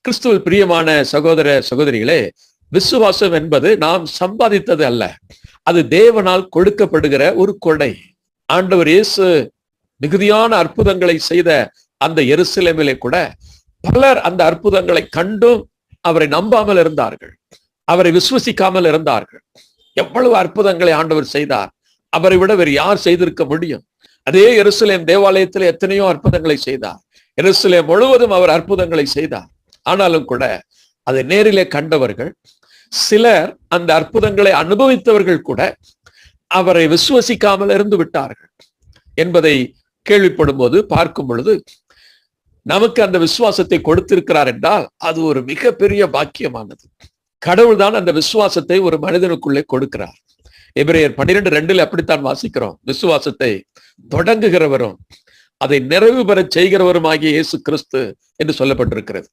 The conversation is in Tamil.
கிறிஸ்துவில் பிரியமான சகோதர சகோதரிகளே, விசுவாசம் என்பது நாம் சம்பாதித்தது அல்ல, அது தேவனால் கொடுக்கப்படுகிற ஒரு கொடை. ஆண்டவர் இயேசு மிகுதியான அற்புதங்களை செய்த அந்த எருசலேமிலே கூட பலர் அந்த அற்புதங்களை கண்டும் அவரை நம்பாமல் இருந்தார்கள், அவரை விசுவசிக்காமல் இருந்தார்கள். எவ்வளவு அற்புதங்களை ஆண்டவர் செய்தார், அவரை விட வேறு யார் செய்திருக்க முடியும்? அதே எருசலேம் தேவாலயத்தில் எத்தனையோ அற்புதங்களை செய்தார், எருசலேம் முழுவதும் அவர் அற்புதங்களை செய்தார். ஆனாலும் கூட அதை நேரிலே கண்டவர்கள் சிலர், அந்த அற்புதங்களை அனுபவித்தவர்கள் கூட அவரை விசுவசிக்காமல் இருந்து விட்டார்கள் என்பதை கேள்விப்படும் போது, பார்க்கும் பொழுது, நமக்கு அந்த விசுவாசத்தை கொடுத்திருக்கிறார் என்றால் அது ஒரு மிகப்பெரிய பாக்கியமானது. கடவுள் தான் அந்த விசுவாசத்தை ஒரு மனிதனுக்குள்ளே கொடுக்கிறார். எபிரேயர் 12:2 அப்படித்தான் வாசிக்கிறோம். விசுவாசத்தை தொடங்குகிறவரும் அதை நிறைவு பெற செய்கிறவருமாகிய இயேசு கிறிஸ்து என்று சொல்லப்பட்டிருக்கிறது.